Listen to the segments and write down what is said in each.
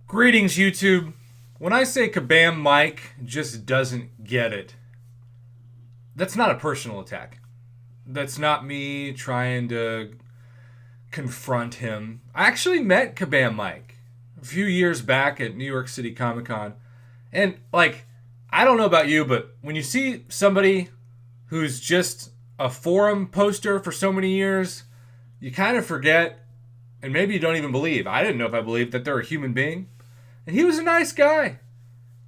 Greetings, YouTube. When I say Kabam Mike just doesn't get it, that's not a personal attack. That's not me trying to confront him. I actually met Kabam Mike a few years back at New York City Comic Con. And, I don't know about you, but when you see somebody who's just a forum poster for so many years, you kind of forget, and maybe you don't even believe. I didn't know if I believed that they're a human being. And he was a nice guy.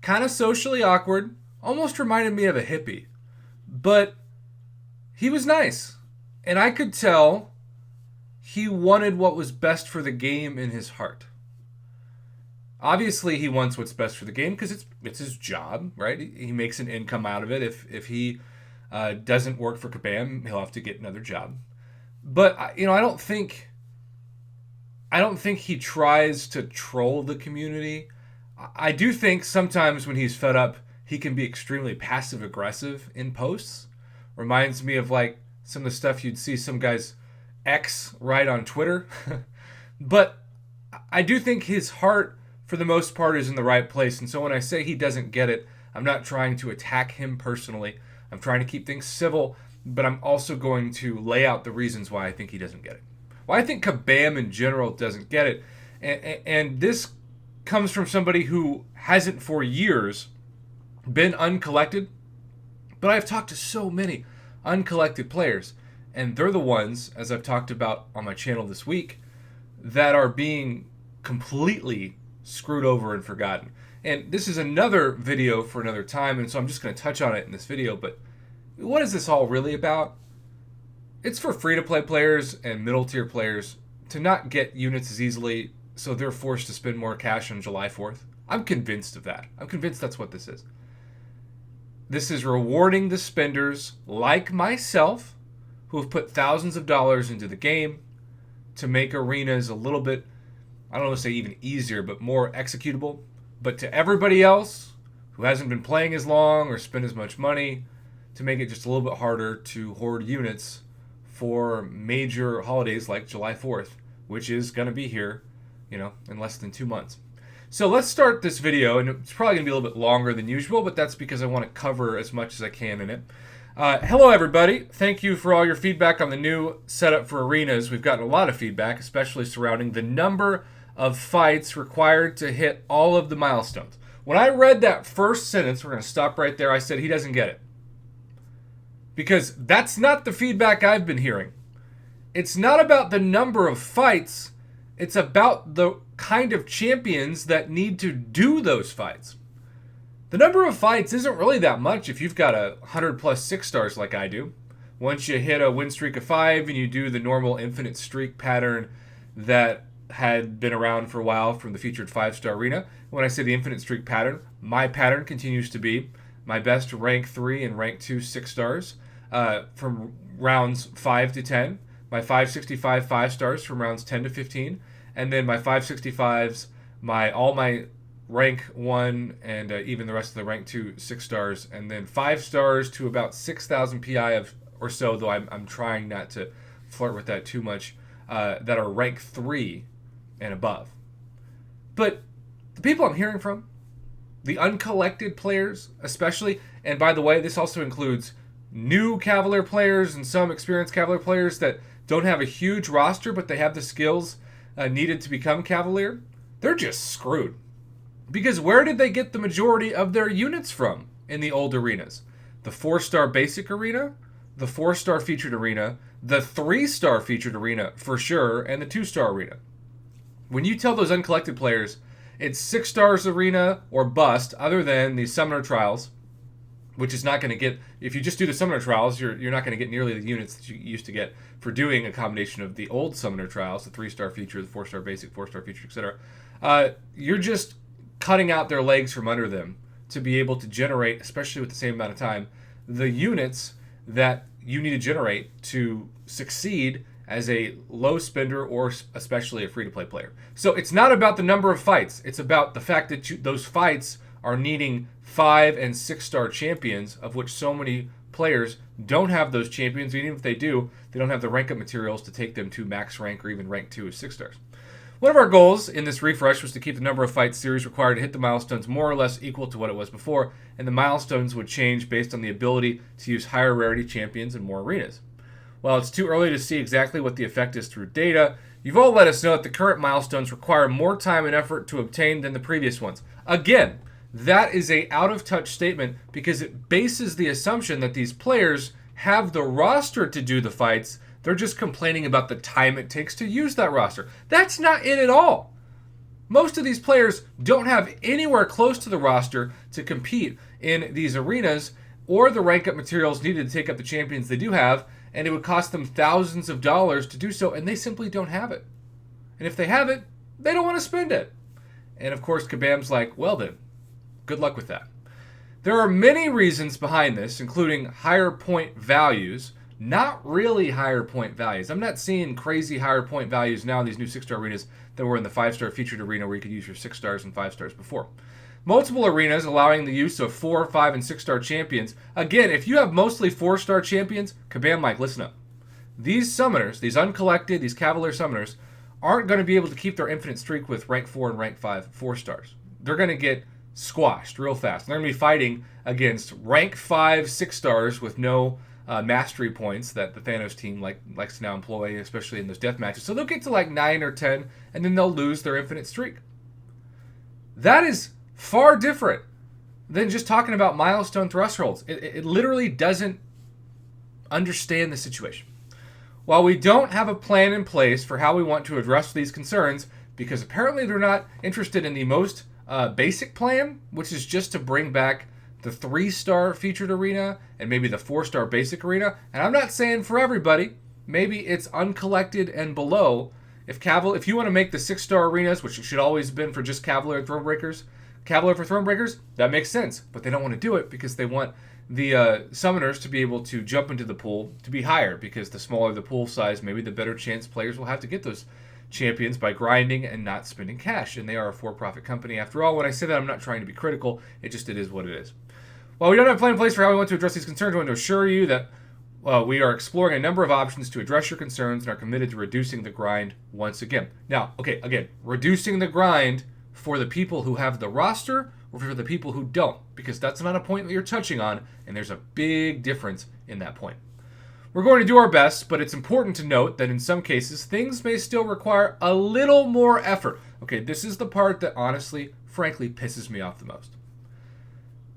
Kind of socially awkward. Almost reminded me of a hippie. But he was nice. And I could tell he wanted what was best for the game in his heart. Obviously, he wants what's best for the game because it's his job, right? He makes an income out of it. If he doesn't work for Kabam, he'll have to get another job. But, I don't think he tries to troll the community. I do think sometimes when he's fed up, he can be extremely passive aggressive in posts. Reminds me of some of the stuff you'd see some guys X write on Twitter. But I do think his heart, for the most part, is in the right place. And so when I say he doesn't get it, I'm not trying to attack him personally. I'm trying to keep things civil, but I'm also going to lay out the reasons why I think he doesn't get it. Well, I think Kabam in general doesn't get it. And this comes from somebody who hasn't for years been uncollected. But I've talked to so many uncollected players. And they're the ones, as I've talked about on my channel this week, that are being completely screwed over and forgotten. And this is another video for another time. And so I'm just going to touch on it in this video. But what is this all really about? It's for free-to-play players and middle-tier players to not get units as easily, so they're forced to spend more cash on July 4th. I'm convinced of that. I'm convinced that's what this is. This is rewarding the spenders like myself, who have put thousands of dollars into the game to make arenas a little bit, I don't want to say even easier, but more executable. But to everybody else who hasn't been playing as long or spent as much money, to make it just a little bit harder to hoard units for major holidays like July 4th, which is going to be here, in less than 2 months. So let's start this video, and it's probably going to be a little bit longer than usual, but that's because I want to cover as much as I can in it. Hello, everybody. Thank you for all your feedback on the new setup for arenas. We've gotten a lot of feedback, especially surrounding the number of fights required to hit all of the milestones. When I read that first sentence, we're going to stop right there, I said he doesn't get it. Because that's not the feedback I've been hearing. It's not about the number of fights. It's about the kind of champions that need to do those fights. The number of fights isn't really that much if you've got 100 plus 6 stars like I do. Once you hit a win streak of 5 and you do the normal infinite streak pattern that had been around for a while from the featured 5-star arena. When I say the infinite streak pattern, my pattern continues to be my best rank 3 and rank 2 6 stars. From rounds 5 to 10, my 565 5 stars from rounds 10 to 15, and then my 565s, all my rank 1 and even the rest of the rank 2 6 stars, and then 5 stars to about 6,000 PI or so, though I'm trying not to flirt with that too much, that are rank 3 and above. But the people I'm hearing from, the uncollected players especially, and by the way, this also includes new Cavalier players and some experienced Cavalier players that don't have a huge roster, but they have the skills needed to become Cavalier, they're just screwed. Because where did they get the majority of their units from in the old arenas? The 4-star basic arena, the 4-star featured arena, the 3-star featured arena for sure, and the 2-star arena. When you tell those uncollected players it's 6 stars arena or bust, other than the Summoner Trials, which is not going to get, if you just do the Summoner Trials, you're not going to get nearly the units that you used to get for doing a combination of the old Summoner Trials, the 3-star feature, the 4-star basic, 4-star feature, etc. You're just cutting out their legs from under them to be able to generate, especially with the same amount of time, the units that you need to generate to succeed as a low spender or especially a free-to-play player. So it's not about the number of fights. It's about the fact that those fights are needing 5 and 6-star champions, of which so many players don't have those champions. Even if they do, they don't have the rank up materials to take them to max rank or even rank 2 of 6 stars. One of our goals in this refresh was to keep the number of fight series required to hit the milestones more or less equal to what it was before, and the milestones would change based on the ability to use higher rarity champions in more arenas. While it's too early to see exactly what the effect is through data, you've all let us know that the current milestones require more time and effort to obtain than the previous ones. Again, that is a out-of-touch statement because it bases the assumption that these players have the roster to do the fights. They're just complaining about the time it takes to use that roster. That's not it at all. Most of these players don't have anywhere close to the roster to compete in these arenas or the rank up materials needed to take up the champions they do have, and it would cost them thousands of dollars to do so, and they simply don't have it. And if they have it, they don't want to spend it. And of course, Kabam's like, well then, good luck with that. There are many reasons behind this, including higher point values. Not really higher point values. I'm not seeing crazy higher point values now in these new 6-star arenas that were in the 5-star featured arena where you could use your 6 stars and 5 stars before. Multiple arenas allowing the use of 4, 5, and 6-star champions. Again, if you have mostly 4-star champions, Kabam Mike, listen up. These summoners, these uncollected, these Cavalier summoners, aren't going to be able to keep their infinite streak with rank 4 and rank 5 4 stars. They're going to get squashed real fast. They're going to be fighting against rank 5 6 stars with no mastery points that the Thanos team likes to now employ, especially in those death matches. So they'll get to like 9 or 10, and then they'll lose their infinite streak. That is far different than just talking about milestone thresholds. It literally doesn't understand the situation. While we don't have a plan in place for how we want to address these concerns, because apparently they're not interested in the most basic plan, which is just to bring back the 3-star featured arena and maybe the 4-star basic arena. And I'm not saying for everybody. Maybe it's uncollected and below. If you want to make the 6-star arenas, which should always have been for just Cavalier and Thronebreakers, Cavalier for Thronebreakers, that makes sense. But they don't want to do it because they want the summoners to be able to jump into the pool to be higher, because the smaller the pool size, maybe the better chance players will have to get those champions by grinding and not spending cash. And they are a for-profit company. After all, when I say that, I'm not trying to be critical. It is what it is. While we don't have a plan in place for how we want to address these concerns, I want to assure you that we are exploring a number of options to address your concerns and are committed to reducing the grind once again. Now, okay, again, reducing the grind for the people who have the roster or for the people who don't, because that's not a point that you're touching on, and there's a big difference in that point. We're going to do our best, but it's important to note that in some cases, things may still require a little more effort. Okay, this is the part that honestly, frankly, pisses me off the most.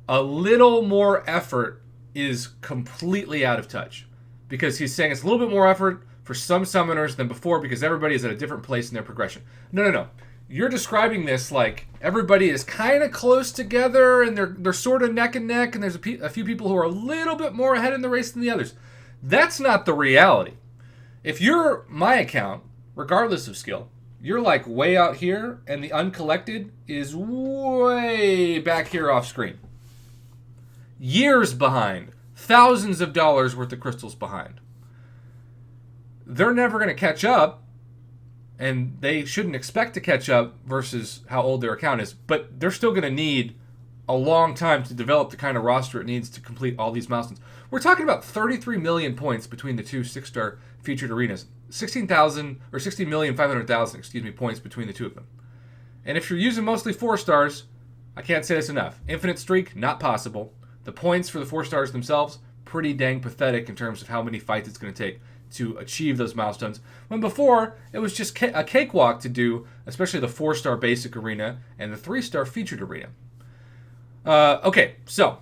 A little more effort is completely out of touch, because he's saying it's a little bit more effort for some summoners than before because everybody is at a different place in their progression. No. You're describing this like everybody is kind of close together and they're sort of neck and neck, and there's a few people who are a little bit more ahead in the race than the others. That's not the reality. If you're my account, regardless of skill, you're like way out here and the uncollected is way back here off screen. Years behind. Thousands of dollars worth of crystals behind. They're never going to catch up, and they shouldn't expect to catch up versus how old their account is, but they're still going to need a long time to develop the kind of roster it needs to complete all these milestones. We're talking about 33 million points between the two 6-star featured arenas. 16,500,000 points between the two of them. And if you're using mostly 4 stars, I can't say this enough. Infinite streak, not possible. The points for the 4 stars themselves, pretty dang pathetic in terms of how many fights it's going to take to achieve those milestones. When before, it was just a cakewalk to do, especially the 4-star basic arena and the 3-star featured arena. Okay, so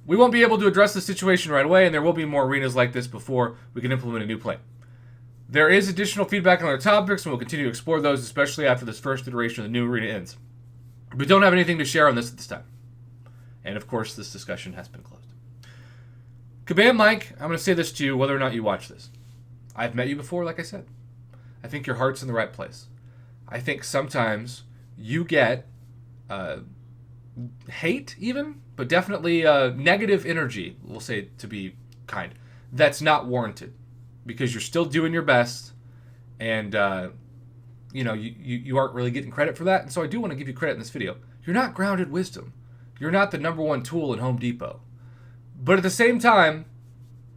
we won't be able to address the situation right away, and there will be more arenas like this before we can implement a new plan. There is additional feedback on other topics, and we'll continue to explore those, especially after this first iteration of the new arena ends. We don't have anything to share on this at this time. And of course, this discussion has been closed. Kabam Mike, I'm going to say this to you whether or not you watch this. I've met you before, like I said. I think your heart's in the right place. I think sometimes you get hate even, but definitely negative energy, we'll say to be kind, that's not warranted. Because you're still doing your best, and you aren't really getting credit for that. And so I do want to give you credit in this video. You're not grounded wisdom. You're not the number one tool in Home Depot. But at the same time,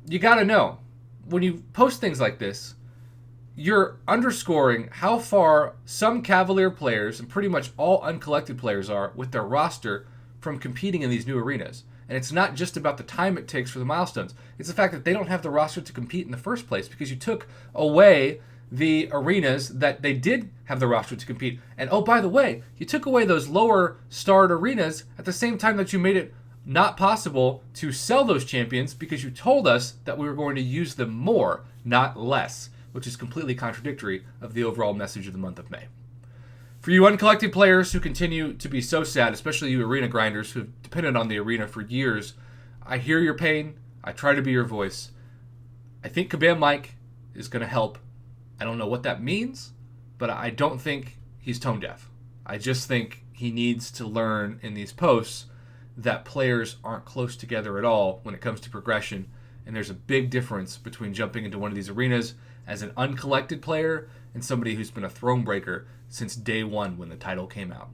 you got to know, when you post things like this, you're underscoring how far some Cavalier players and pretty much all uncollected players are with their roster from competing in these new arenas. And it's not just about the time it takes for the milestones. It's the fact that they don't have the roster to compete in the first place because you took away the arenas that they did have the roster to compete. And oh, by the way, you took away those lower starred arenas at the same time that you made it not possible to sell those champions because you told us that we were going to use them more, not less, which is completely contradictory of the overall message of the month of May. For you uncollected players who continue to be so sad, especially you arena grinders who have depended on the arena for years, I hear your pain. I try to be your voice. I think Kabam Miike is going to help. I don't know what that means, but I don't think he's tone deaf. I just think he needs to learn in these posts that players aren't close together at all when it comes to progression, and there's a big difference between jumping into one of these arenas as an uncollected player and somebody who's been a throne breaker since day one when the title came out.